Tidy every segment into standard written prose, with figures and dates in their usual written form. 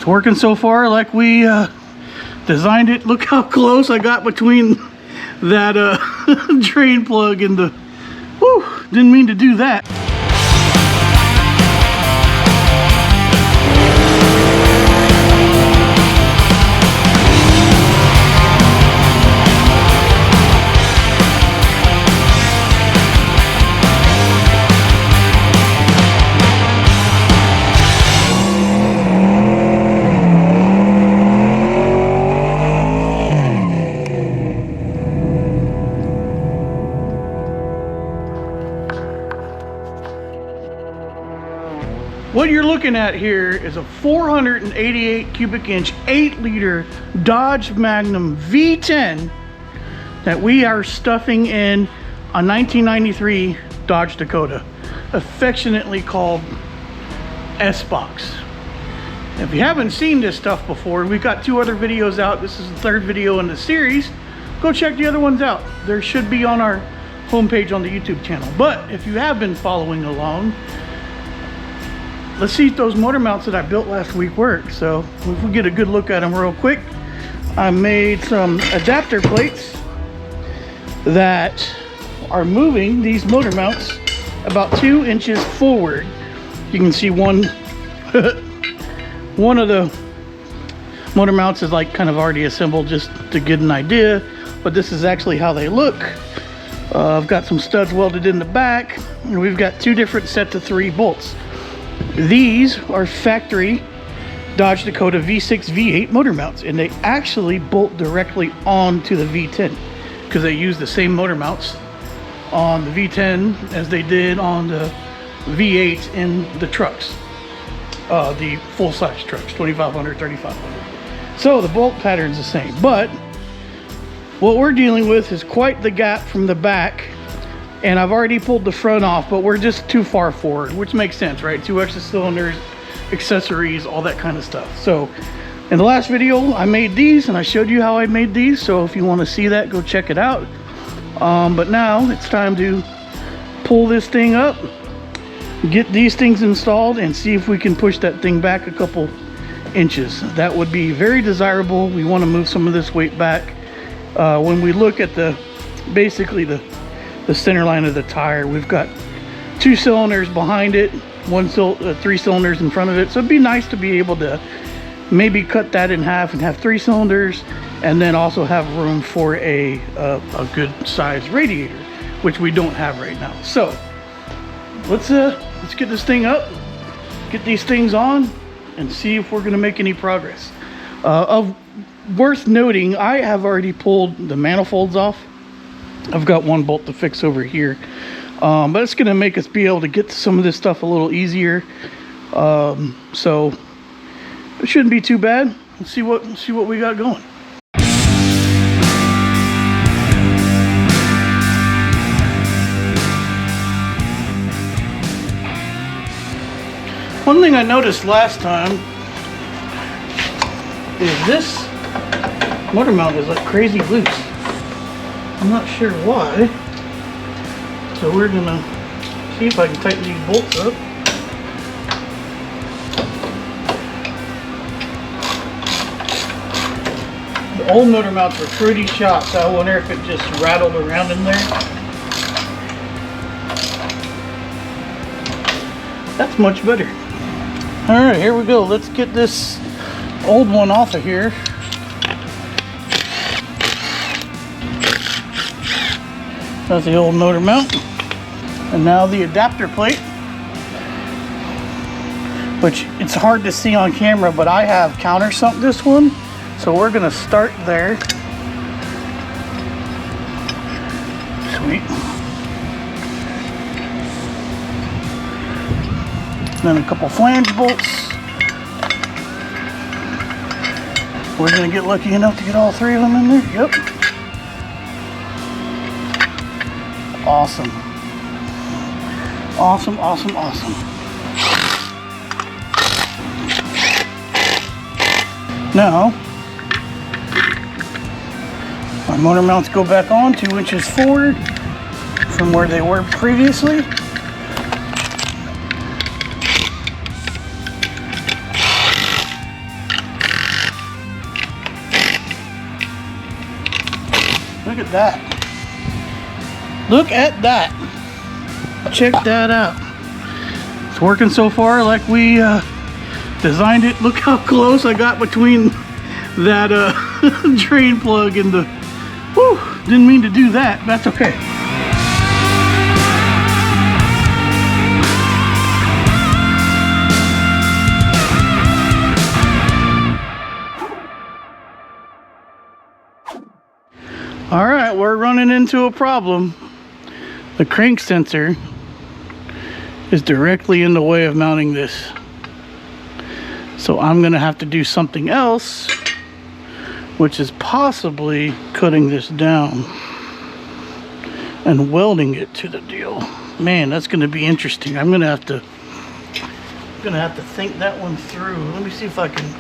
It's working so far like we designed it. Look how close I got between that drain plug and the... Whew, didn't mean to do that. What you're looking at here is a 488 cubic inch, 8-liter Dodge Magnum V10 that we are stuffing in a 1993 Dodge Dakota, affectionately called S-Box. If you haven't seen this stuff before, we've got 2 other videos out. This is the 3rd video in the series. Go check the other ones out. There should be on our homepage on the YouTube channel. But if you have been following along, let's see if those motor mounts that I built last week work. So if we get a good look at them real quick, I made some adapter plates that are moving these motor mounts about 2 inches forward. You can see one one of the motor mounts is like kind of already assembled just to get an idea, but this is actually how they look. I've got some studs welded in the back, and we've got 2 different sets of 3 bolts. These are factory Dodge Dakota V6 V8 motor mounts, and they actually bolt directly onto the V10 because they use the same motor mounts on the V10 as they did on the V8 in the trucks, the full-size trucks, 2500, 3500. So the bolt pattern's the same, but what we're dealing with is quite the gap from the back. And I've already pulled the front off, but we're just too far forward, which makes sense, right? 2 extra cylinders, accessories, all that kind of stuff. So in the last video, I made these and I showed you how I made these. So if you want to see that, go check it out. But now it's time to pull this thing up, get these things installed, and see if we can push that thing back a couple inches. That would be very desirable. We want to move some of this weight back. When we look at basically the center line of the tire, we've got 2 cylinders behind it, 3 cylinders in front of it. So it'd be nice to be able to maybe cut that in half and have 3 cylinders, and then also have room for a good size radiator, which we don't have right now. So let's get this thing up, get these things on, and see if we're going to make any progress. Worth noting, I have already pulled the manifolds off. I've got 1 bolt to fix over here, but it's going to make us be able to get to some of this stuff a little easier. So it shouldn't be too bad. Let's see what we got going. One thing I noticed last time is this motor mount is like crazy loose. I'm not sure why. So we're gonna see if I can tighten these bolts up. The old motor mounts were pretty sharp, so I wonder if it just rattled around in there. That's much better. Alright, here we go. Let's get this old one off of here. That's the old motor mount. And now the adapter plate, which it's hard to see on camera, but I have countersunk this one. So we're gonna start there. Sweet. Then a couple flange bolts. We're gonna get lucky enough to get all 3 of them in there. Yep. Awesome. Awesome, awesome, awesome. Now, my motor mounts go back on 2 inches forward from where they were previously. Look at that. Look at that. Check that out. It's working so far like we designed it. Look how close I got between that drain plug and the... Whew, didn't mean to do that. That's okay. All right, we're running into a problem. The crank sensor is directly in the way of mounting this. So I'm gonna have to do something else, which is possibly cutting this down and welding it to the deal. Man, that's gonna be interesting. I'm gonna have to think that one through. Let me see if I can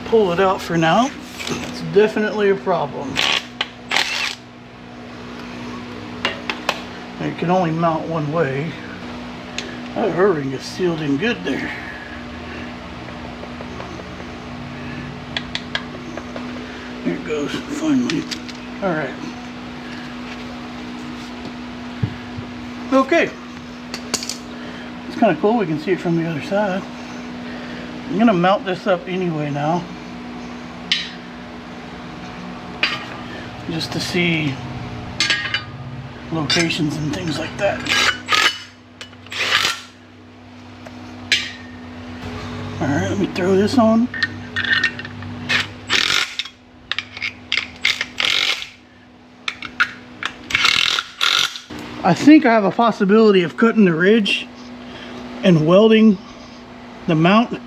pull it out for now. It's definitely a problem. It can only mount one way. That O-ring is sealed in good there. There it goes, finally. All right. Okay. It's kind of cool, we can see it from the other side. I'm gonna mount this up anyway now. Just to see locations and things like that. All right, let me throw this on. I think I have a possibility of cutting the ridge and welding the mount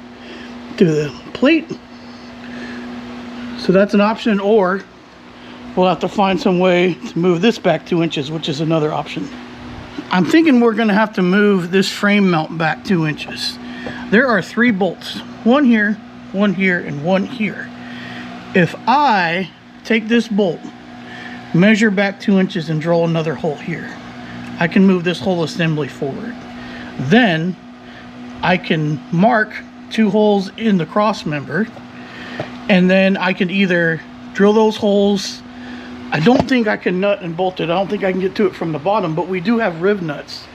to the plate. So that's an option, or we'll have to find some way to move this back 2 inches, which is another option. I'm thinking we're gonna have to move this frame mount back 2 inches. There are 3 bolts, one here, and one here. If I take this bolt, measure back 2 inches and drill another hole here, I can move this whole assembly forward. Then I can mark 2 holes in the cross member, and then I can either drill those holes. I don't think I can nut and bolt it. I don't think I can get to it from the bottom, but we do have riv nuts.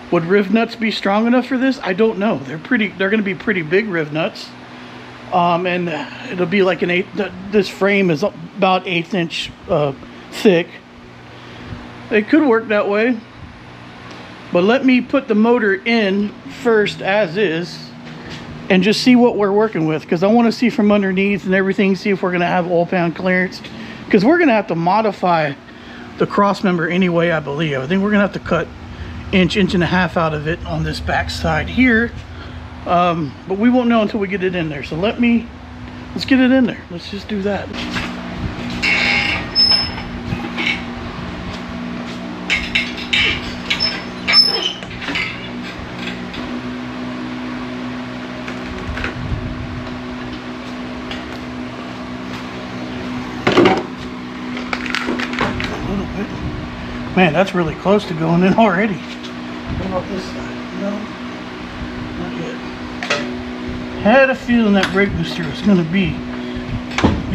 Would riv nuts be strong enough for this? I don't know. They're going to be pretty big riv nuts. And it'll be like an 8, this frame is about 1/8 inch thick. It could work that way. But let me put the motor in first as is and just see what we're working with, because I want to see from underneath and everything, see if we're going to have oil pan clearance. Because we're going to have to modify the cross member anyway, I believe. I think we're going to have to cut inch and a half out of it on this back side here. But we won't know until we get it in there. So let's get it in there. Let's just do that. Man, that's really close to going in already. What about this side? No, not yet. Had a feeling that brake booster was going to be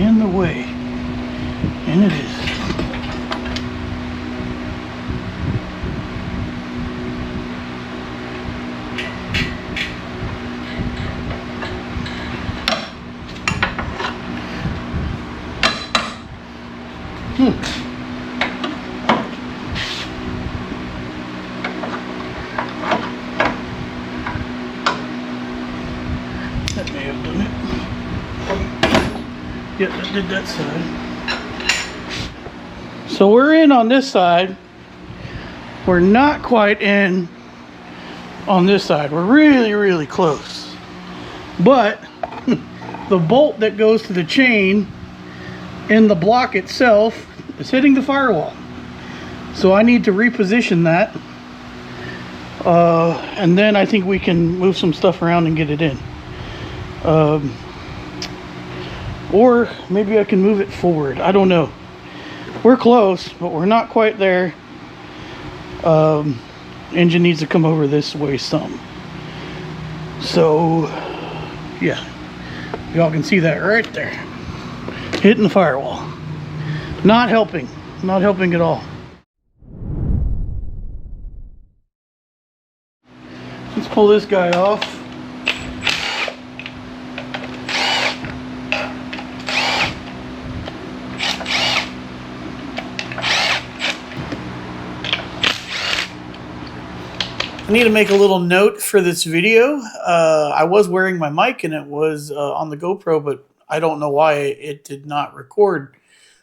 in the way, and it is. That may have done it. Yep, that did that side. So we're in on this side. We're not quite in on this side. We're really, really close. But the bolt that goes to the chain in the block itself is hitting the firewall. So I need to reposition that. And then I think we can move some stuff around and get it in. Or maybe I can move it forward. I don't know. We're close, but we're not quite there. Engine needs to come over this way some. So, yeah. Y'all can see that right there. Hitting the firewall. Not helping. not helping at all. Let's pull this guy off. I need to make a little note for this video. I was wearing my mic and it was on the GoPro, but I don't know why it did not record.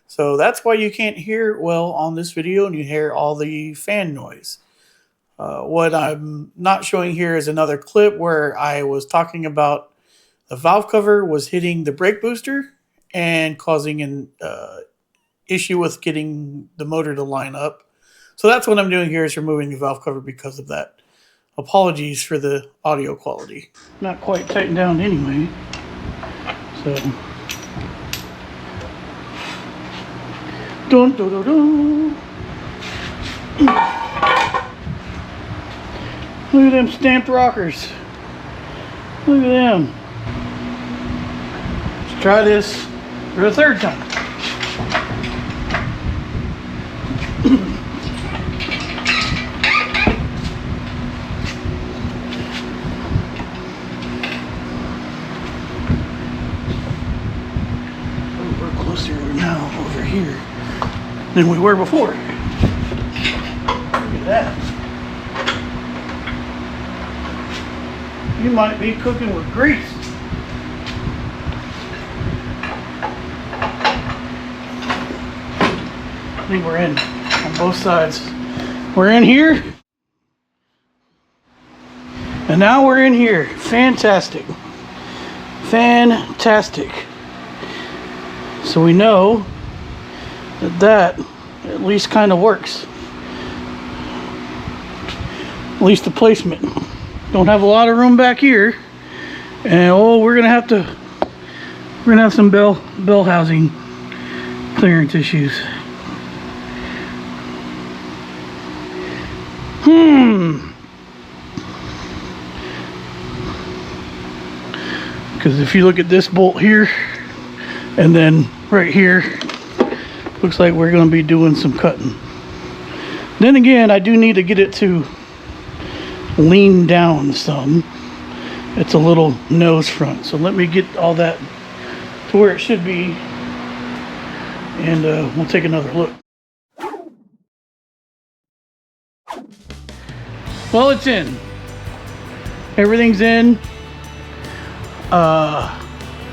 So that's why you can't hear well on this video and you hear all the fan noise. What I'm not showing here is another clip where I was talking about the valve cover was hitting the brake booster and causing an issue with getting the motor to line up. So that's what I'm doing here, is removing the valve cover because of that. Apologies for the audio quality. Not quite tightened down anyway. So, dun, dun, dun, dun. Look at them stamped rockers. Look at them. Let's try this for the third time. Now over here than we were before. Look at that. You might be cooking with grease. I think we're in on both sides. We're in here. And now we're in here. Fantastic. Fantastic. So we know that at least kind of works. At least the placement. Don't have a lot of room back here. And we're gonna have some bell housing clearance issues. Because if you look at this bolt here, and then right here, looks like we're going to be doing some cutting. Then again, I do need to get it to lean down some. It's a little nose front. So let me get all that to where it should be. And we'll take another look. Well, it's in. Everything's in.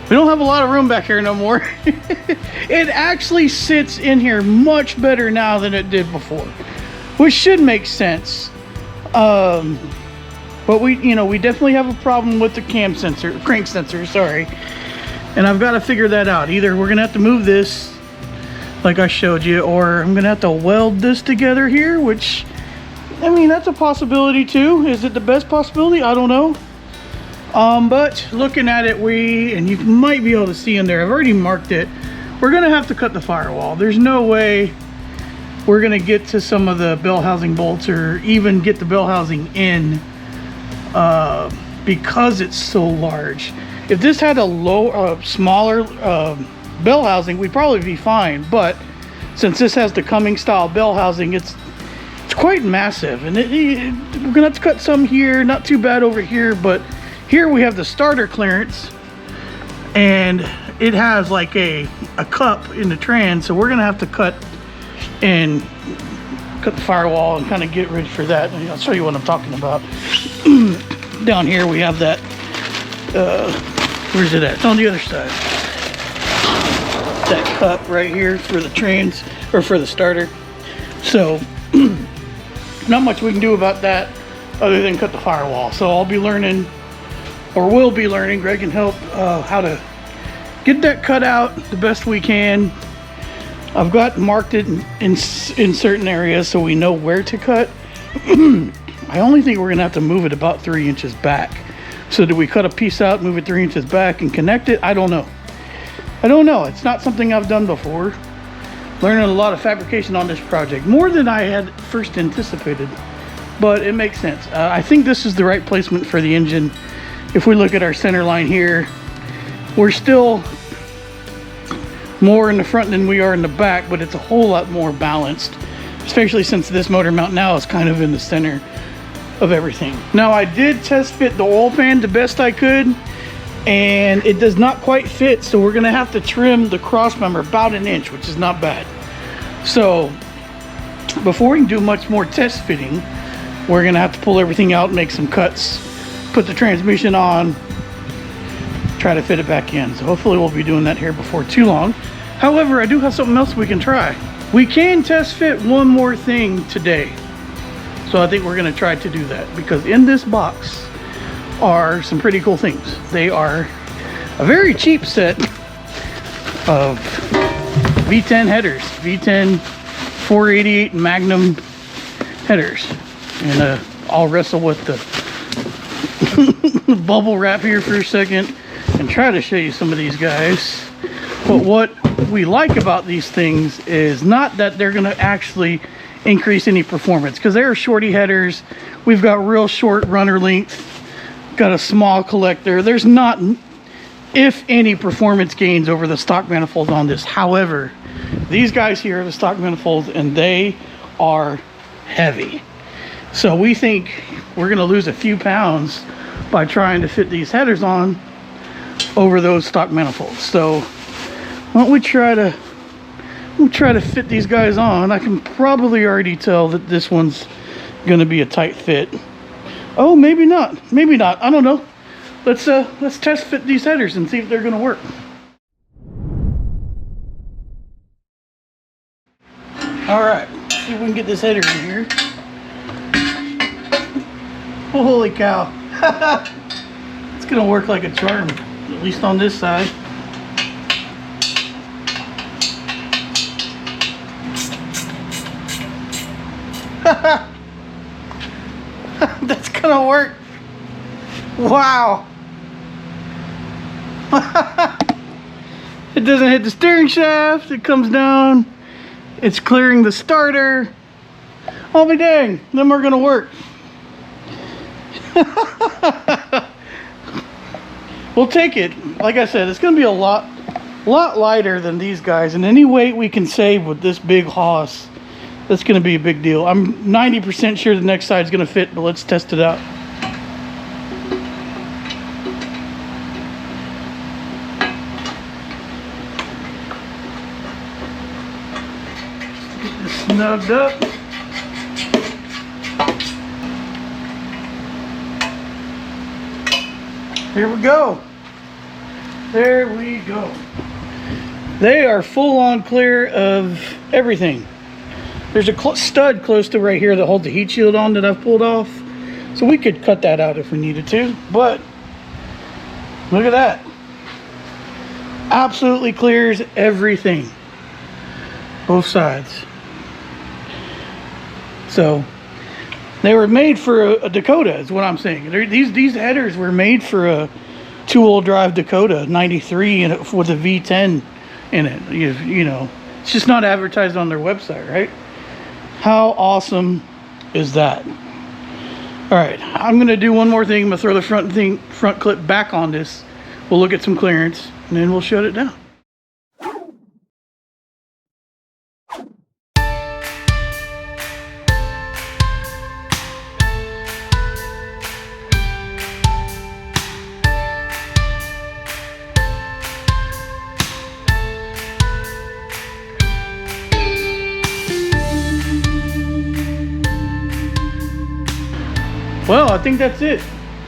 We don't have a lot of room back here no more. It actually sits in here much better now than it did before, which should make sense. But we definitely have a problem with the crank sensor, sorry. And I've got to figure that out. Either we're gonna have to move this like I showed you, or I'm gonna have to weld this together here, which, I mean, that's a possibility too. Is it the best possibility? I don't know. But looking at it, and you might be able to see in there, I've already marked it. We're gonna have to cut the firewall. There's no way we're gonna get to some of the bell housing bolts or even get the bell housing in because it's so large. If this had a smaller bell housing, we'd probably be fine. But since this has the Cumming style bell housing, it's quite massive, and we're gonna have to cut some here. Not too bad over here, but here we have the starter clearance, and it has like a cup in the trans, so we're gonna have to cut the firewall and kind of get ready for that. And I'll show you what I'm talking about. Down here we have that, where's it at? It's on the other side. That cup right here for the trans, or for the starter. So, not much we can do about that other than cut the firewall. So I'll be learning, or will be learning, Greg can help, how to get that cut out the best we can. I've got marked it in certain areas so we know where to cut. I only think we're gonna have to move it about 3 inches back. So do we cut a piece out, move it 3 inches back and connect it? I don't know. It's not something I've done before. Learning a lot of fabrication on this project, more than I had first anticipated, but it makes sense. I think this is the right placement for the engine. If we look at our center line here, we're still more in the front than we are in the back, but it's a whole lot more balanced, especially since this motor mount now is kind of in the center of everything. Now, I did test fit the oil pan the best I could, and it does not quite fit, so we're gonna have to trim the cross member about 1 inch, which is not bad. So before we can do much more test fitting, we're gonna have to pull everything out, make some cuts, put the transmission on, try to fit it back in. So hopefully we'll be doing that here before too long. However, I do have something else we can try. We can test fit one more thing today. So I think we're gonna try to do that, because in this box are some pretty cool things. They are a very cheap set of V10 headers, V10 488 Magnum headers. And I'll wrestle with the bubble wrap here for a second and try to show you some of these guys. But what we like about these things is not that they're gonna actually increase any performance, because they're shorty headers. We've got real short runner length, got a small collector. There's not, if any, performance gains over the stock manifolds on this. However, these guys here are the stock manifolds, and they are heavy. So we think we're gonna lose a few pounds by trying to fit these headers on over those stock manifolds. So why don't we try to fit these guys on. I can probably already tell that this one's gonna be a tight fit. Oh, maybe not, maybe not, I don't know. Let's test fit these headers and see if they're gonna work. All right, see if we can get this header in here. Holy cow. It's gonna work like a charm, at least on this side. That's gonna work. Wow. It doesn't hit the steering shaft, it comes down, it's clearing the starter. I'll be dang, them are gonna work. We'll take it. Like I said, it's gonna be a lot lighter than these guys, and any weight we can save with this big hoss, that's gonna be a big deal. I'm 90% sure the next side's gonna fit, but let's test it out. Get this snugged up. Here we go. There we go. They are full on clear of everything. There's a stud close to right here that holds the heat shield on that I've pulled off. So we could cut that out if we needed to, but look at that. Absolutely clears everything. Both sides. So they were made for a Dakota is what I'm saying. These headers were made for a two-wheel drive Dakota 93 and with a V10 in it. You know, it's just not advertised on their website, right? How awesome is that? All right, I'm gonna do one more thing. I'm gonna throw the front clip back on this. We'll look at some clearance and then we'll shut it down. Well, I think that's it.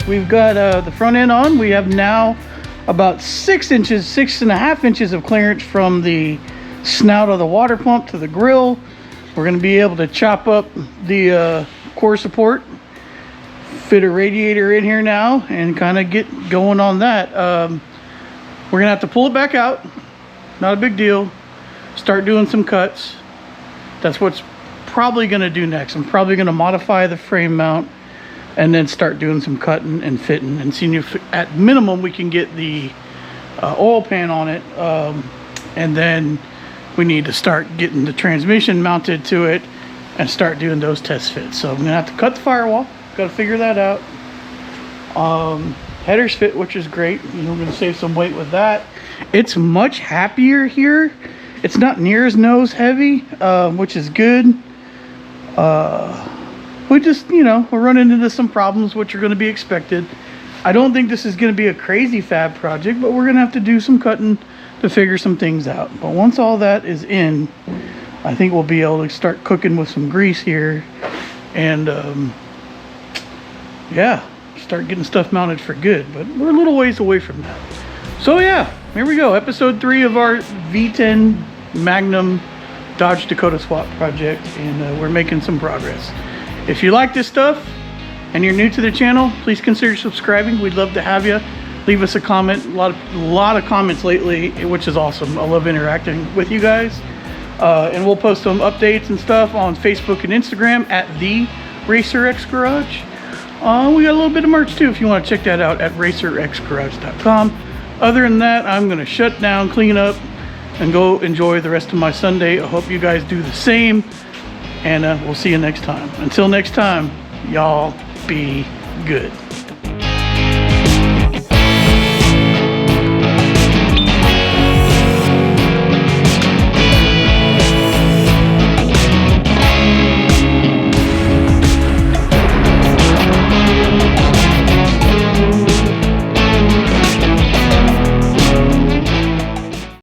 We've got the front end on. We have now about 6.5 inches of clearance from the snout of the water pump to the grill. We're going to be able to chop up the core support, fit a radiator in here now, and kind of get going on that. We're going to have to pull it back out. Not a big deal. Start doing some cuts. That's what's probably going to do next. I'm probably going to modify the frame mount and then start doing some cutting and fitting and seeing if at minimum we can get the oil pan on it. And then we need to start getting the transmission mounted to it and start doing those test fits. So I'm gonna have to cut the firewall, gotta figure that out. Headers fit, which is great. You know, we're gonna save some weight with that. It's much happier here. It's not near as nose heavy, which is good. We just, you know, we're running into some problems which are going to be expected. I don't think this is going to be a crazy fab project, but we're going to have to do some cutting to figure some things out. But once all that is in, I think we'll be able to start cooking with some grease here and yeah, start getting stuff mounted for good. But we're a little ways away from that. So yeah, here we go, episode 3 of our V10 Magnum Dodge Dakota swap project, and we're making some progress. If you like this stuff and you're new to the channel, please consider subscribing. We'd love to have you. Leave us a comment. A lot of comments lately, which is awesome. I love interacting with you guys. And we'll post some updates and stuff on Facebook and Instagram at the RacerX Garage. We got a little bit of merch too if you want to check that out at racerxgarage.com. Other than that, I'm going to shut down, clean up, and go enjoy the rest of my Sunday. I hope you guys do the same, and we'll see you next time. Until next time, y'all be good.